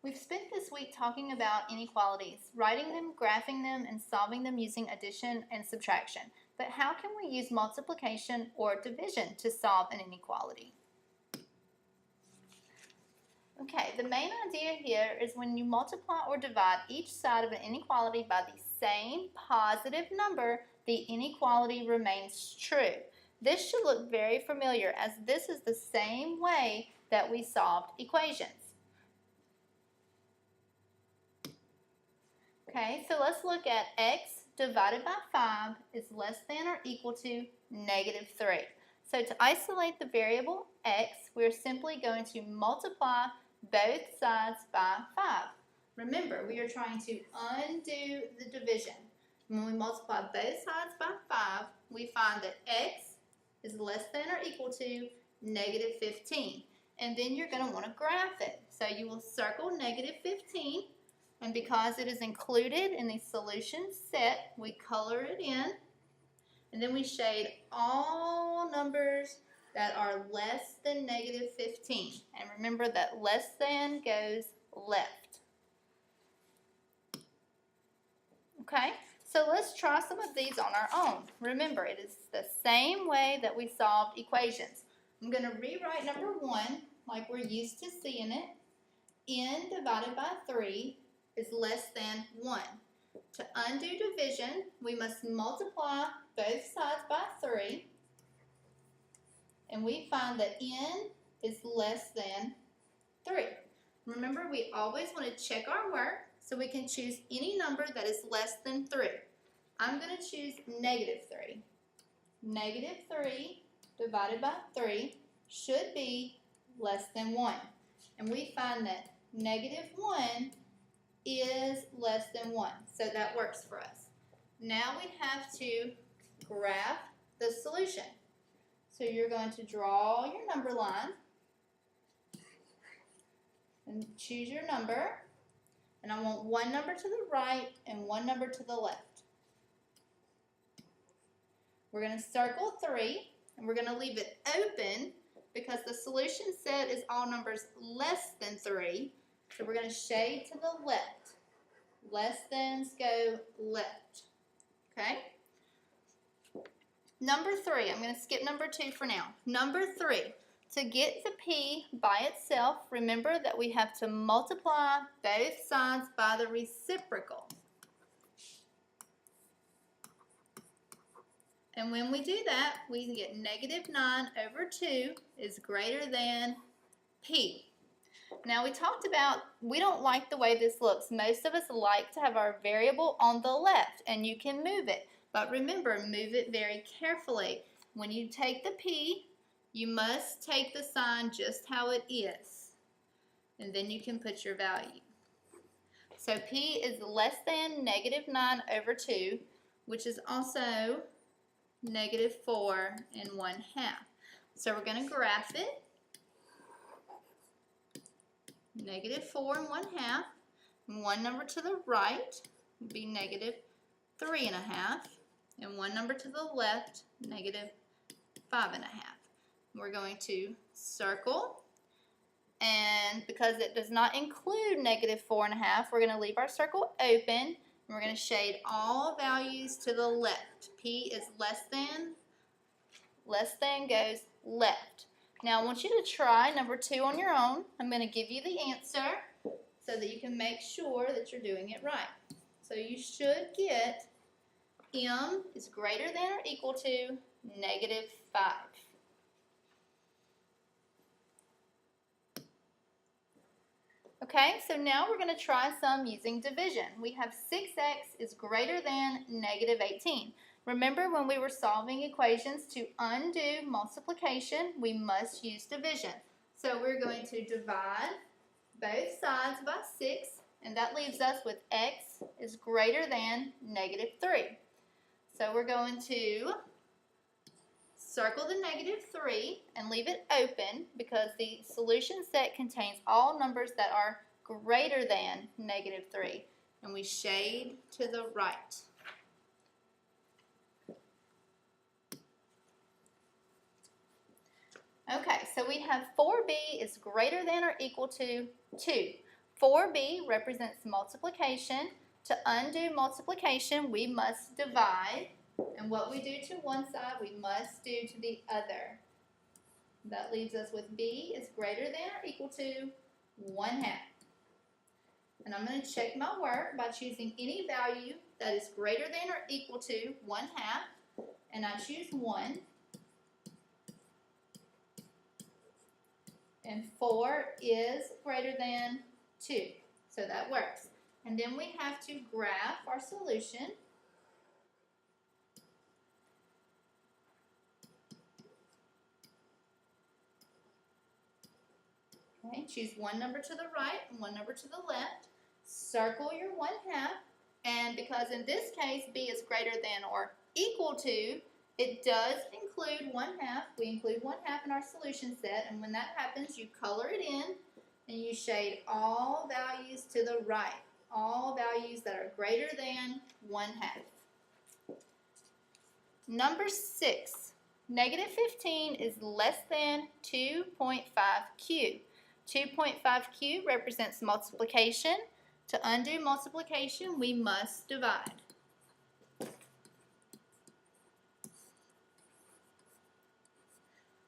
We've spent this week talking about inequalities, writing them, graphing them, and solving them using addition and subtraction. But how can we use multiplication or division to solve an inequality? Okay, the main idea here is when you multiply or divide each side of an inequality by the same positive number, the inequality remains true. This should look very familiar as this is the same way that we solved equations. Okay, so let's look at x divided by 5 is less than or equal to negative 3. So to isolate the variable x, we're simply going to multiply both sides by 5. Remember, we are trying to undo the division. When we multiply both sides by 5, we find that x is less than or equal to negative 15. And then you're going to want to graph it. So you will circle negative 15. And because it is included in the solution set, we color it in. And then we shade all numbers that are less than negative 15. And remember that less than goes left. Okay, so let's try some of these on our own. Remember, it is the same way that we solved equations. I'm going to rewrite number 1 like we're used to seeing it. N divided by 3 is less than 1. To undo division, we must multiply both sides by 3. And we find that n is less than 3. Remember, we always want to check our work, so we can choose any number that is less than 3. I'm going to choose negative 3. Negative 3 divided by 3 should be less than 1. And we find that negative 1 is less than 1. So that works for us. Now we have to graph the solution. So you're going to draw your number line and choose your number. And I want one number to the right and one number to the left. We're going to circle 3 and we're going to leave it open because the solution set is all numbers less than 3. So we're going to shade to the left. Less thans go left. Okay? Number 3, I'm going to skip number 2 for now. Number 3, to get the p by itself, remember that we have to multiply both sides by the reciprocal. And when we do that, we get negative 9 over 2 is greater than p. Now we talked about, we don't like the way this looks. Most of us like to have our variable on the left, and you can move it. But remember, move it very carefully. When you take the p, you must take the sign just how it is. And then you can put your value. So p is less than negative 9 over 2, which is also negative 4 1/2. So we're going to graph it. Negative 4 1/2. One number to the right would be negative 3 1/2. And one number to the left, negative 5 1/2. We're going to circle. And because it does not include negative 4 1/2, we're going to leave our circle open. And we're going to shade all values to the left. P is less than goes left. Now I want you to try number 2 on your own. I'm going to give you the answer so that you can make sure that you're doing it right. So you should get m is greater than or equal to negative 5. Okay, so now we're going to try some using division. We have 6x is greater than negative 18. Remember, when we were solving equations, to undo multiplication, we must use division. So we're going to divide both sides by 6, and that leaves us with x is greater than negative 3. So we're going to circle the negative 3 and leave it open because the solution set contains all numbers that are greater than negative 3. And we shade to the right. Okay, so we have 4b is greater than or equal to 2. 4b represents multiplication. To undo multiplication, we must divide. And what we do to one side, we must do to the other. That leaves us with b is greater than or equal to 1/2. And I'm going to check my work by choosing any value that is greater than or equal to 1/2. And I choose 1. And 4 is greater than 2. So that works. And then we have to graph our solution. Okay, choose one number to the right and one number to the left. Circle your 1/2. And because in this case, b is greater than or equal to, it does include 1/2. We include 1/2 in our solution set. And when that happens, you color it in and you shade all values to the right. All values that are greater than 1/2. Number 6, -15 is less than 2.5q. 2.5q represents multiplication. To undo multiplication, we must divide.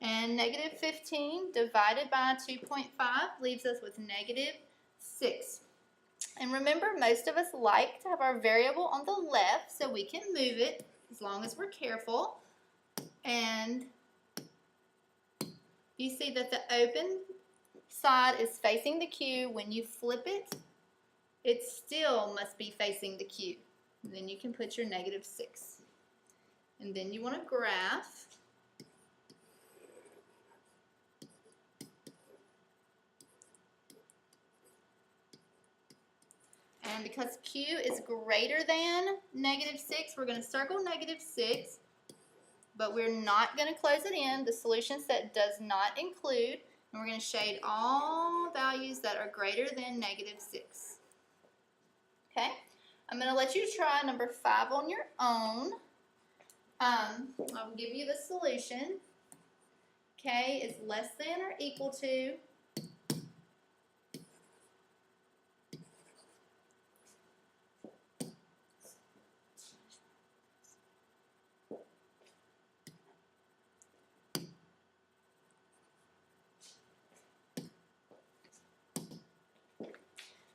And -15 divided by 2.5 leaves us with -6. And remember, most of us like to have our variable on the left so we can move it as long as we're careful. And you see that the open side is facing the q. When you flip it, it still must be facing the q. And then you can put your -6. And then you want to graph. And because q is greater than -6, we're going to circle -6, but we're not going to close it in. The solution set does not include, and we're going to shade all values that are greater than -6. Okay, I'm going to let you try number 5 on your own. I'll give you the solution. K is less than or equal to .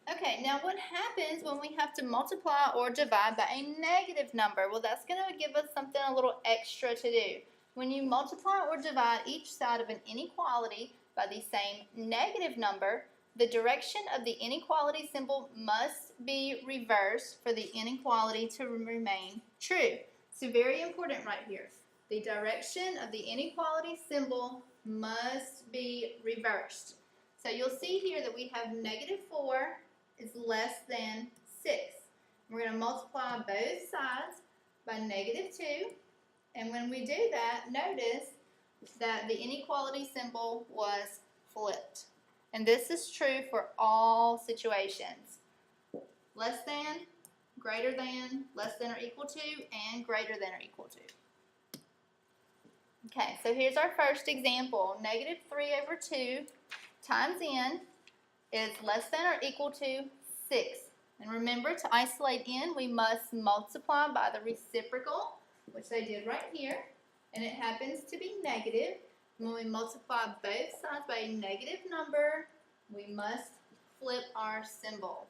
Okay, now what happens when we have to multiply or divide by a negative number? Well, that's going to give us something a little extra to do. When you multiply or divide each side of an inequality by the same negative number, the direction of the inequality symbol must be reversed for the inequality to remain true. So very important right here. The direction of the inequality symbol must be reversed. So you'll see here that we have -4 is less than 6. We're going to multiply both sides by -2. And when we do that, notice that the inequality symbol was flipped. And this is true for all situations. Less than, greater than, less than or equal to, and greater than or equal to. Okay, so here's our first example. -3/2 times n is less than or equal to 6. And remember, to isolate n, we must multiply by the reciprocal, which they did right here. And it happens to be negative. When we multiply both sides by a negative number, we must flip our symbol.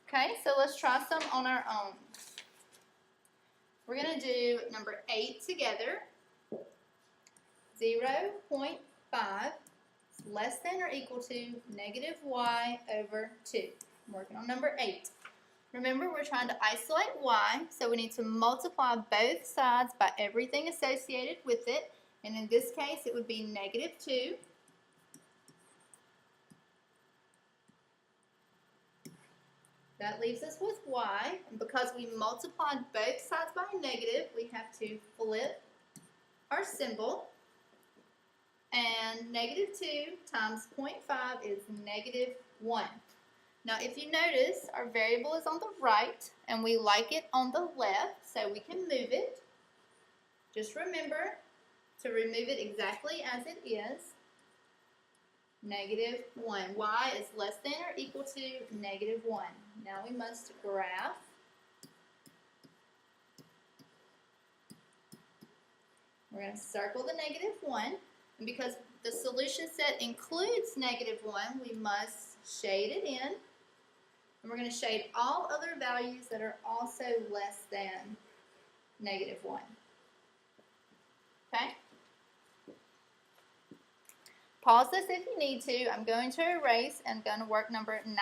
Okay, so let's try some on our own. We're going to do number 8 together. 0.5 is less than or equal to -y/2. I'm working on number 8. Remember, we're trying to isolate y, so we need to multiply both sides by everything associated with it. And in this case, it would be -2. That leaves us with y. And because we multiplied both sides by a negative, we have to flip our symbol. And -2 times 0.5 is -1. Now, if you notice, our variable is on the right, and we like it on the left, so we can move it. Just remember to remove it exactly as it is. negative 1. Y is less than or equal to negative 1. Now we must graph. We're going to circle the negative 1. And because the solution set includes negative 1, we must shade it in. And we're going to shade all other values that are also less than negative 1. Okay? Pause this if you need to. I'm going to erase and going to work number 9.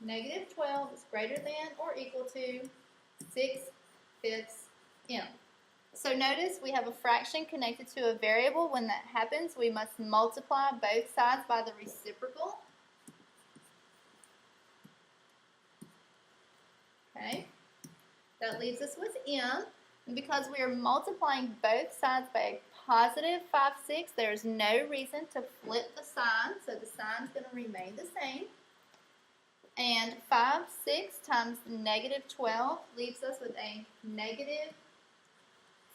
Negative 12 is greater than or equal to 6/5 m. So notice we have a fraction connected to a variable. When that happens, we must multiply both sides by the reciprocal. Okay, that leaves us with m. And because we are multiplying both sides by a positive 5/6, there's no reason to flip the sign, so the sign is going to remain the same. And 5/6 times negative 12 leaves us with a negative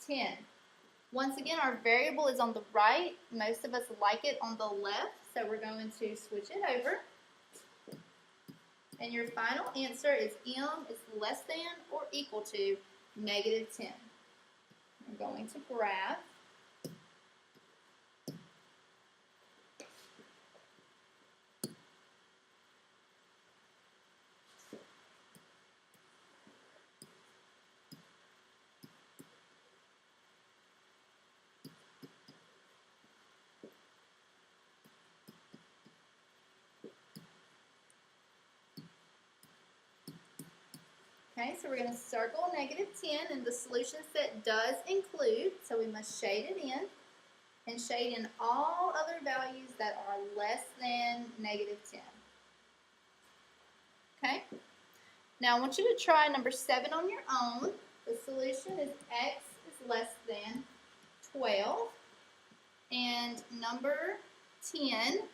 10. Once again, our variable is on the right. Most of us like it on the left, so we're going to switch it over. And your final answer is m is less than or equal to negative 10. We're going to graph. Okay, so we're going to circle negative 10, and the solution set does include, so we must shade it in, and shade in all other values that are less than negative 10. Okay, now I want you to try number 7 on your own. The solution is x is less than 12, and number 10,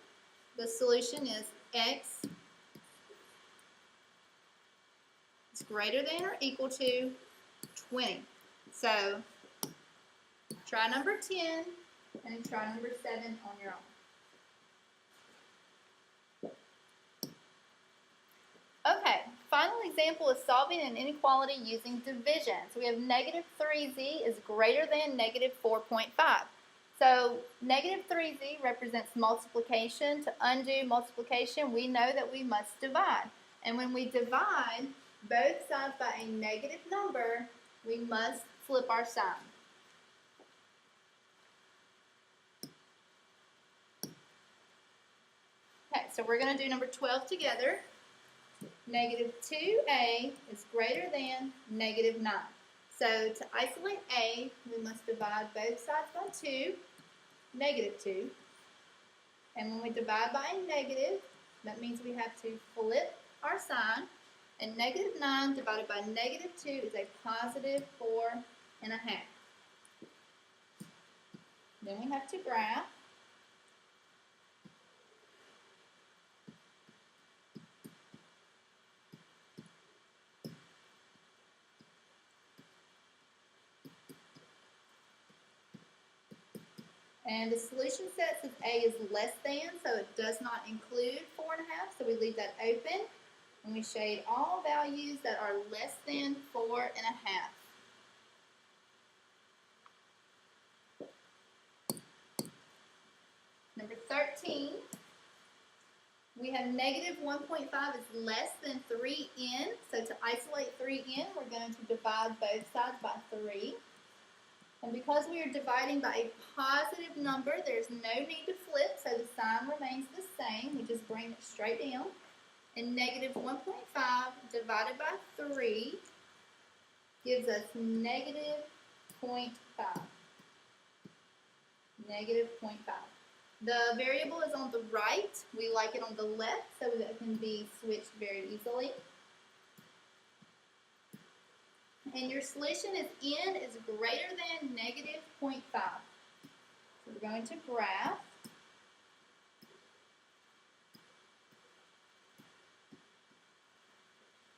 the solution is x is greater than or equal to 20. So try number 10 and try number 7 on your own. Okay, final example is solving an inequality using division. So we have negative 3z is greater than negative 4.5. So negative 3z represents multiplication. To undo multiplication, we know that we must divide. And when we divide both sides by a negative number, we must flip our sign. Okay, so we're going to do number 12 together. Negative 2a is greater than negative 9. So to isolate a, we must divide both sides by 2, negative 2. And when we divide by a negative, that means we have to flip our sign. And negative 9 divided by negative 2 is a positive 4.5. Then we have to graph. And the solution set says a is less than, so it does not include 4.5, so we leave that open. And we shade all values that are less than 4.5. Number 13, we have negative 1.5 is less than 3n. So to isolate 3n, we're going to divide both sides by 3. And because we are dividing by a positive number, there's no need to flip, so the sign remains the same. We just bring it straight down. And negative 1.5 divided by 3 gives us negative 0.5. Negative 0.5. The variable is on the right. We like it on the left so that it can be switched very easily. And your solution is n is greater than negative 0.5. So we're going to graph.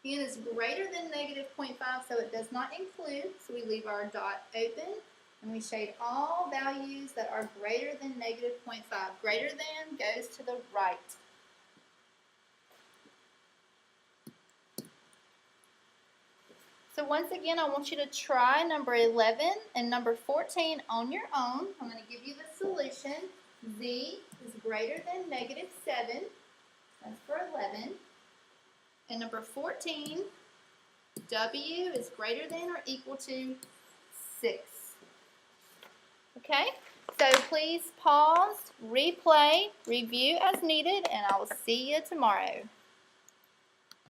N is greater than negative 0.5, so it does not include, so we leave our dot open, And we shade all values that are greater than negative 0.5. Greater than goes to the right. So once again, I want you to try number 11 and number 14 on your own. I'm going to give you the solution. Z is greater than negative 7. That's for 11. And number 14, W is greater than or equal to 6. Okay? So please pause, replay, review as needed, and I will see you tomorrow.